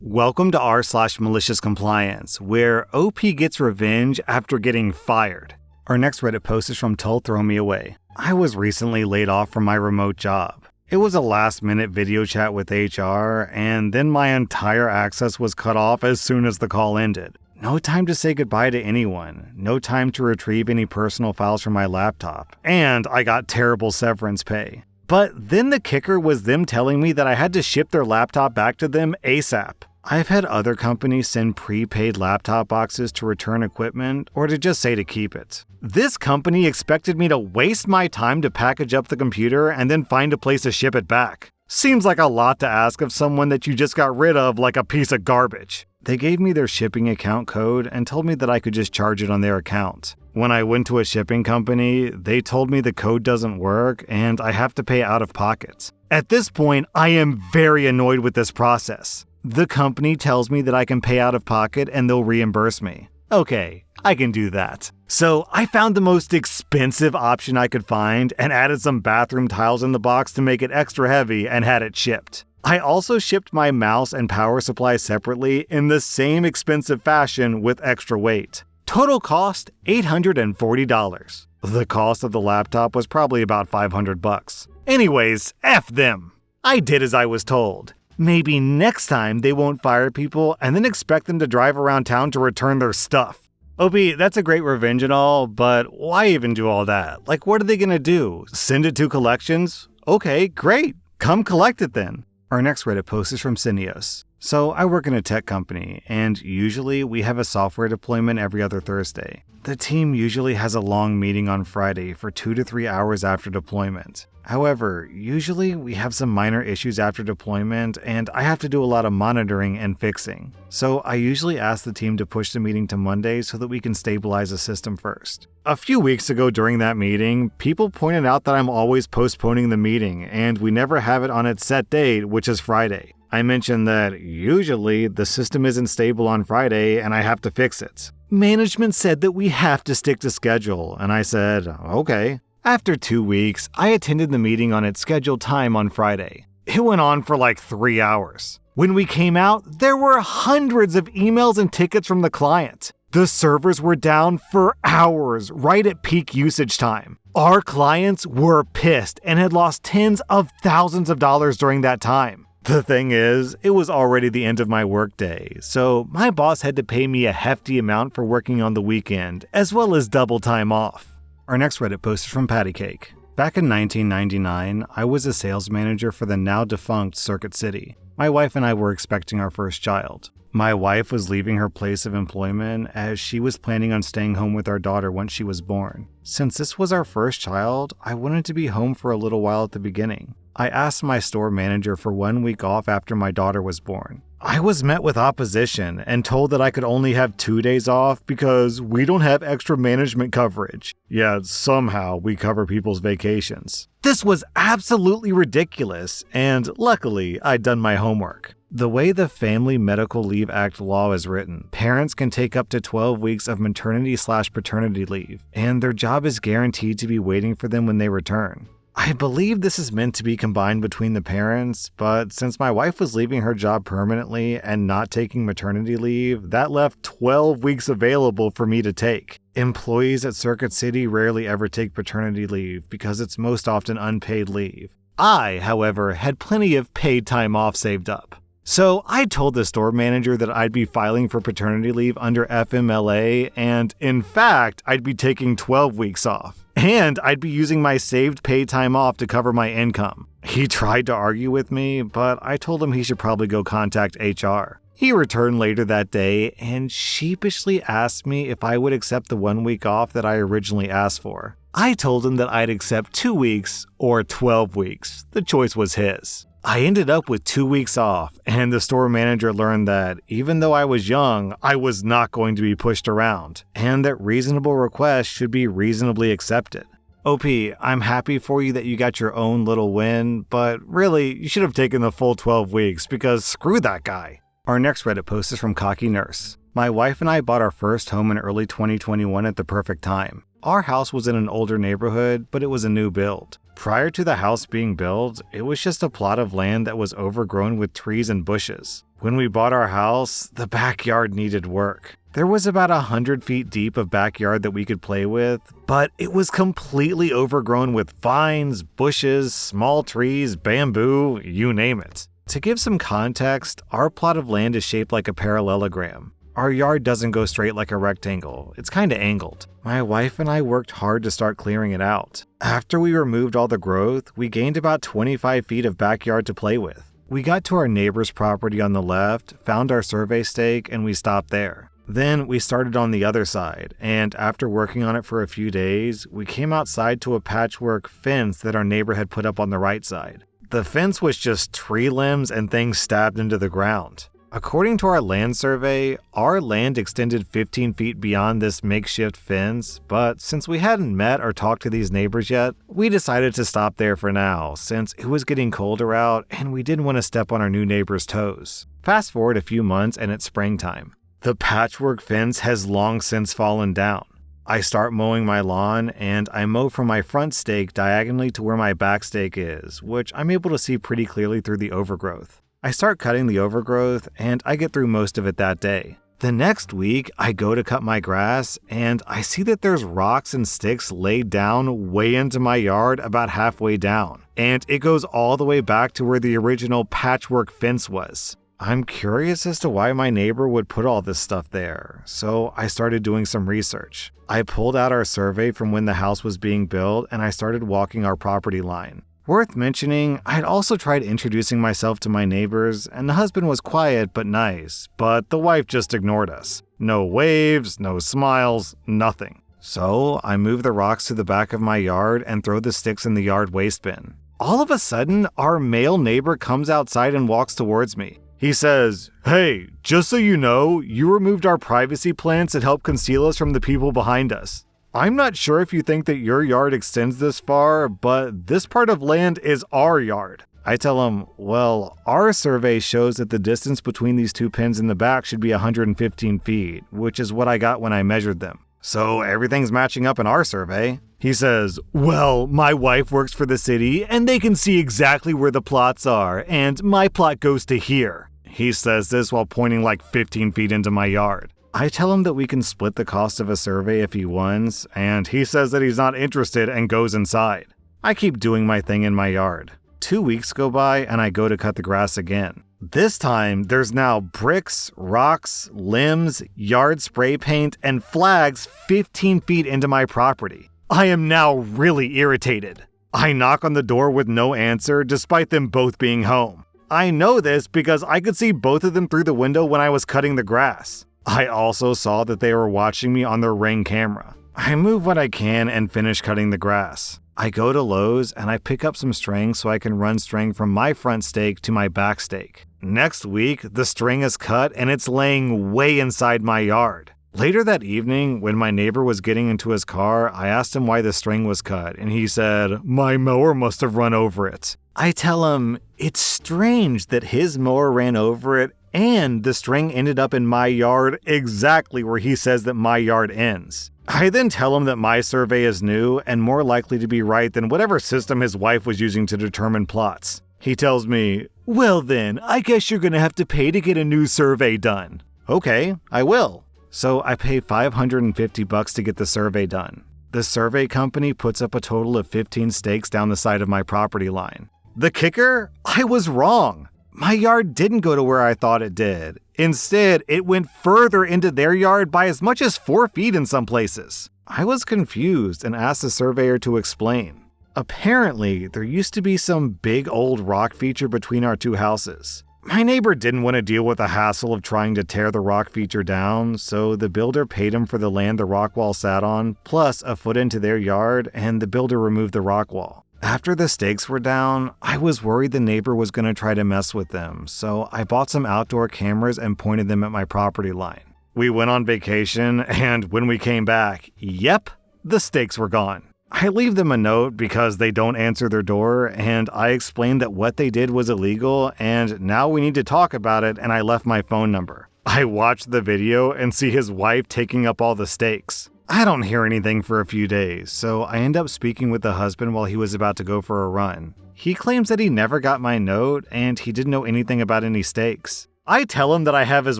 Welcome to r/Maliciouscompliance, where OP gets revenge after getting fired. Our next Reddit post is from Tull Throw Me Away. I was recently laid off from my remote job. It was a last-minute video chat with HR, and then my entire access was cut off as soon as the call ended. No time to say goodbye to anyone, no time to retrieve any personal files from my laptop, and I got terrible severance pay. But then the kicker was them telling me that I had to ship their laptop back to them ASAP. I've had other companies send prepaid laptop boxes to return equipment or to just say to keep it. This company expected me to waste my time to package up the computer and then find a place to ship it back. Seems like a lot to ask of someone that you just got rid of like a piece of garbage. They gave me their shipping account code and told me that I could just charge it on their account. When I went to a shipping company, they told me the code doesn't work and I have to pay out of pocket. At this point, I am very annoyed with this process. The company tells me that I can pay out of pocket and they'll reimburse me. Okay, I can do that. So I found the most expensive option I could find and added some bathroom tiles in the box to make it extra heavy and had it shipped. I also shipped my mouse and power supply separately in the same expensive fashion with extra weight. Total cost $840. The cost of the laptop was probably about $500. Anyways, F them. I did as I was told. Maybe next time they won't fire people and then expect them to drive around town to return their stuff. OP, that's a great revenge and all, but why even do all that? Like, what are they gonna do? Send it to collections? Okay, great. Come collect it then. Our next Reddit post is from Cineos. So I work in a tech company, and usually we have a software deployment every other Thursday. The team usually has a long meeting on Friday for 2 to 3 hours after deployment. However, usually we have some minor issues after deployment, and I have to do a lot of monitoring and fixing. So I usually ask the team to push the meeting to Monday so that we can stabilize the system first. A few weeks ago during that meeting, people pointed out that I'm always postponing the meeting, and we never have it on its set date, which is Friday. I mentioned that usually the system isn't stable on Friday and I have to fix it. Management said that we have to stick to schedule, and I said, okay. After 2 weeks, I attended the meeting on its scheduled time on Friday. It went on for like 3 hours. When we came out, there were hundreds of emails and tickets from the client. The servers were down for hours, right at peak usage time. Our clients were pissed and had lost tens of thousands of dollars during that time. The thing is, it was already the end of my workday, so my boss had to pay me a hefty amount for working on the weekend, as well as double time off. Our next Reddit post is from Patty Cake. Back in 1999, I was a sales manager for the now defunct Circuit City. My wife and I were expecting our first child. My wife was leaving her place of employment as she was planning on staying home with our daughter once she was born. Since this was our first child, I wanted to be home for a little while at the beginning. I asked my store manager for 1 week off after my daughter was born. I was met with opposition and told that I could only have 2 days off because we don't have extra management coverage. Yeah, somehow we cover people's vacations. This was absolutely ridiculous, and luckily I'd done my homework. The way the Family Medical Leave Act law is written, parents can take up to 12 weeks of maternity/paternity leave, and their job is guaranteed to be waiting for them when they return. I believe this is meant to be combined between the parents, but since my wife was leaving her job permanently and not taking maternity leave, that left 12 weeks available for me to take. Employees at Circuit City rarely ever take paternity leave because it's most often unpaid leave. I, however, had plenty of paid time off saved up. So I told the store manager that I'd be filing for paternity leave under FMLA, and in fact, I'd be taking 12 weeks off. And I'd be using my saved paid time off to cover my income. He tried to argue with me, but I told him he should probably go contact HR. He returned later that day and sheepishly asked me if I would accept the 1 week off that I originally asked for. I told him that I'd accept 2 weeks or 12 weeks. The choice was his. I ended up with 2 weeks off, and the store manager learned that even though I was young, I was not going to be pushed around, and that reasonable requests should be reasonably accepted. OP, I'm happy for you that you got your own little win, but really, you should have taken the full 12 weeks because screw that guy. Our next Reddit post is from Cocky Nurse. My wife and I bought our first home in early 2021 at the perfect time. Our house was in an older neighborhood, but it was a new build. Prior to the house being built, it was just a plot of land that was overgrown with trees and bushes. When we bought our house, the backyard needed work. There was about 100 feet deep of backyard that we could play with, but it was completely overgrown with vines, bushes, small trees, bamboo, you name it. To give some context, our plot of land is shaped like a parallelogram. Our yard doesn't go straight like a rectangle, it's kinda angled. My wife and I worked hard to start clearing it out. After we removed all the growth, we gained about 25 feet of backyard to play with. We got to our neighbor's property on the left, found our survey stake, and we stopped there. Then we started on the other side, and after working on it for a few days, we came outside to a patchwork fence that our neighbor had put up on the right side. The fence was just tree limbs and things stabbed into the ground. According to our land survey, our land extended 15 feet beyond this makeshift fence, but since we hadn't met or talked to these neighbors yet, we decided to stop there for now since it was getting colder out and we didn't want to step on our new neighbor's toes. Fast forward a few months and it's springtime. The patchwork fence has long since fallen down. I start mowing my lawn and I mow from my front stake diagonally to where my back stake is, which I'm able to see pretty clearly through the overgrowth. I start cutting the overgrowth and I get through most of it that day. The next week, I go to cut my grass and I see that there's rocks and sticks laid down way into my yard about halfway down, and it goes all the way back to where the original patchwork fence was. I'm curious as to why my neighbor would put all this stuff there, so I started doing some research. I pulled out our survey from when the house was being built and I started walking our property line. Worth mentioning, I'd also tried introducing myself to my neighbors, and the husband was quiet but nice, but the wife just ignored us. No waves, no smiles, nothing. So I move the rocks to the back of my yard and throw the sticks in the yard waste bin. All of a sudden, our male neighbor comes outside and walks towards me. He says, "Hey, just so you know, you removed our privacy plants that help conceal us from the people behind us. I'm not sure if you think that your yard extends this far, but this part of land is our yard." I tell him, well, our survey shows that the distance between these two pins in the back should be 115 feet, which is what I got when I measured them. So everything's matching up in our survey. He says, "Well, my wife works for the city and they can see exactly where the plots are, and my plot goes to here." He says this while pointing like 15 feet into my yard. I tell him that we can split the cost of a survey if he wants, and he says that he's not interested and goes inside. I keep doing my thing in my yard. 2 weeks go by and I go to cut the grass again. This time, there's now bricks, rocks, limbs, yard spray paint, and flags 15 feet into my property. I am now really irritated. I knock on the door with no answer despite them both being home. I know this because I could see both of them through the window when I was cutting the grass. I also saw that they were watching me on their Ring camera. I move what I can and finish cutting the grass. I go to Lowe's and I pick up some string so I can run string from my front stake to my back stake. Next week, the string is cut and it's laying way inside my yard. Later that evening, when my neighbor was getting into his car, I asked him why the string was cut, and he said, "My mower must have run over it." I tell him, it's strange that his mower ran over it and the string ended up in my yard exactly where he says that my yard ends. I then tell him that my survey is new and more likely to be right than whatever system his wife was using to determine plots. He tells me, "Well then, I guess you're gonna have to pay to get a new survey done." Okay, I will. So I pay $550 to get the survey done. The survey company puts up a total of 15 stakes down the side of my property line. The kicker? I was wrong. My yard didn't go to where I thought it did. Instead, it went further into their yard by as much as 4 feet in some places. I was confused and asked the surveyor to explain. Apparently, there used to be some big old rock feature between our two houses. My neighbor didn't want to deal with the hassle of trying to tear the rock feature down, so the builder paid him for the land the rock wall sat on, plus a foot into their yard, and the builder removed the rock wall. After the stakes were down, I was worried the neighbor was going to try to mess with them, so I bought some outdoor cameras and pointed them at my property line. We went on vacation, and when we came back, yep, the stakes were gone. I leave them a note because they don't answer their door, and I explained that what they did was illegal, and now we need to talk about it, and I left my phone number. I watched the video and see his wife taking up all the stakes. I don't hear anything for a few days, so I end up speaking with the husband while he was about to go for a run. He claims that he never got my note and he didn't know anything about any steaks. I tell him that I have his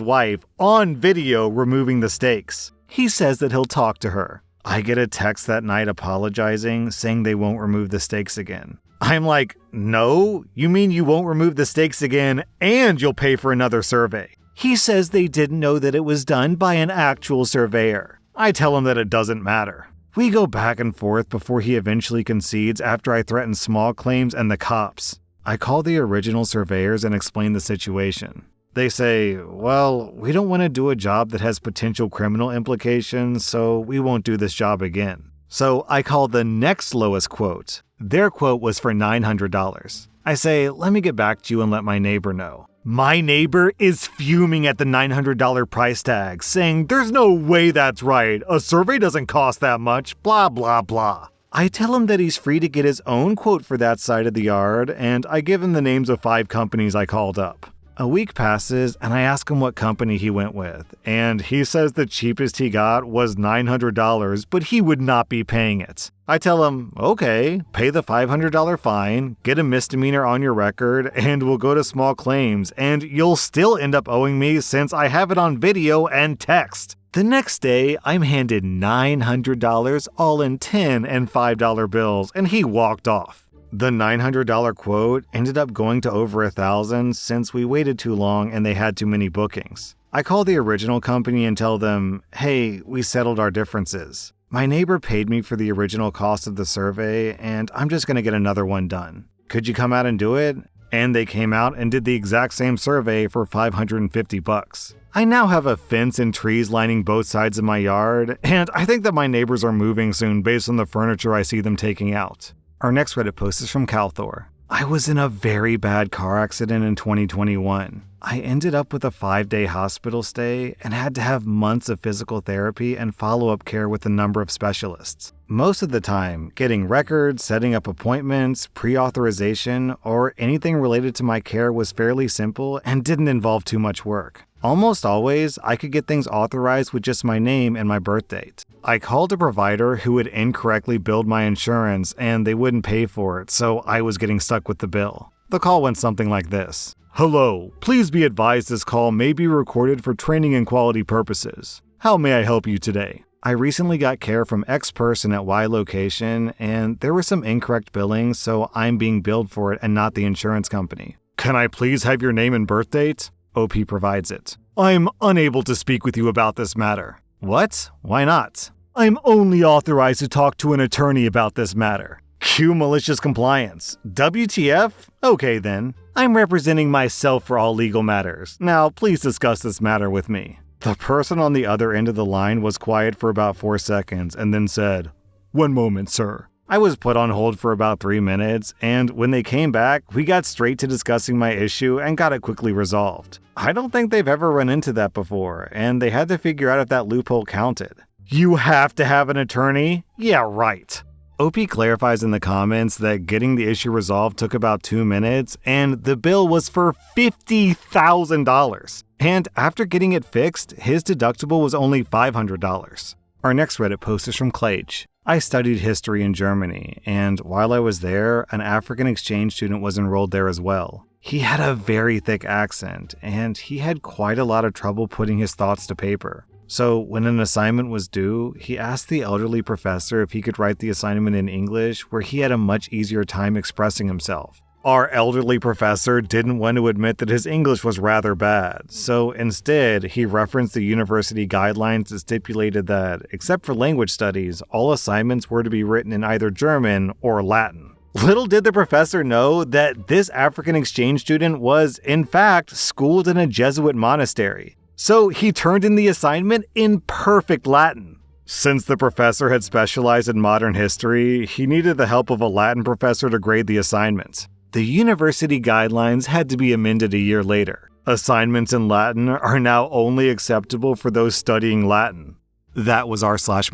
wife on video removing the steaks. He says that he'll talk to her. I get a text that night apologizing, saying they won't remove the steaks again. I'm like, no, you mean you won't remove the steaks again and you'll pay for another survey? He says they didn't know that it was done by an actual surveyor. I tell him that it doesn't matter. We go back and forth before he eventually concedes after I threaten small claims and the cops. I call the original surveyors and explain the situation. They say, well, we don't want to do a job that has potential criminal implications, so we won't do this job again. So I call the next lowest quote. Their quote was for $900. I say, let me get back to you and let my neighbor know. My neighbor is fuming at the $900 price tag, saying there's no way that's right. A survey doesn't cost that much, blah, blah, blah. I tell him that he's free to get his own quote for that side of the yard, and I give him the names of 5 companies I called up. A week passes, and I ask him what company he went with, and he says the cheapest he got was $900, but he would not be paying it. I tell him, okay, pay the $500 fine, get a misdemeanor on your record, and we'll go to small claims, and you'll still end up owing me since I have it on video and text. The next day, I'm handed $900 all in $10 and $5 bills, and he walked off. The $900 quote ended up going to over $1,000 since we waited too long and they had too many bookings. I call the original company and tell them, hey, we settled our differences. My neighbor paid me for the original cost of the survey and I'm just going to get another one done. Could you come out and do it? And they came out and did the exact same survey for $550. I now have a fence and trees lining both sides of my yard, and I think that my neighbors are moving soon based on the furniture I see them taking out. Our next Reddit post is from Calthor. I was in a very bad car accident in 2021. I ended up with a 5-day hospital stay and had to have months of physical therapy and follow-up care with a number of specialists. Most of the time, getting records, setting up appointments, pre-authorization, or anything related to my care was fairly simple and didn't involve too much work. Almost always, I could get things authorized with just my name and my birth date. I called a provider who had incorrectly billed my insurance and they wouldn't pay for it, so I was getting stuck with the bill. The call went something like this. Hello, please be advised this call may be recorded for training and quality purposes. How may I help you today? I recently got care from X person at Y location and there was some incorrect billing, so I'm being billed for it and not the insurance company. Can I please have your name and birth date? OP provides it. I'm unable to speak with you about this matter. What? Why not? I'm only authorized to talk to an attorney about this matter. Cue malicious compliance. WTF? Okay then. I'm representing myself for all legal matters. Now, please discuss this matter with me. The person on the other end of the line was quiet for about 4 seconds and then said, "One moment, sir." I was put on hold for about 3 minutes, and when they came back, we got straight to discussing my issue and got it quickly resolved. I don't think they've ever run into that before, and they had to figure out if that loophole counted. You have to have an attorney? Yeah, right. OP clarifies in the comments that getting the issue resolved took about 2 minutes, and the bill was for $50,000. And after getting it fixed, his deductible was only $500. Our next Reddit post is from Clage. I studied history in Germany, and while I was there, an African exchange student was enrolled there as well. He had a very thick accent, and he had quite a lot of trouble putting his thoughts to paper. So when an assignment was due, he asked the elderly professor if he could write the assignment in English, where he had a much easier time expressing himself. Our elderly professor didn't want to admit that his English was rather bad, so instead, he referenced the university guidelines that stipulated that, except for language studies, all assignments were to be written in either German or Latin. Little did the professor know that this African exchange student was, in fact, schooled in a Jesuit monastery. So he turned in the assignment in perfect Latin. Since the professor had specialized in modern history, he needed the help of a Latin professor to grade the assignment. The university guidelines had to be amended a year later. Assignments in Latin are now only acceptable for those studying Latin. That was rSlash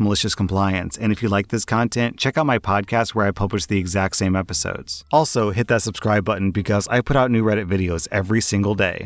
and if you like this content, check out my podcast where I publish the exact same episodes. Also, hit that subscribe button because I put out new Reddit videos every single day.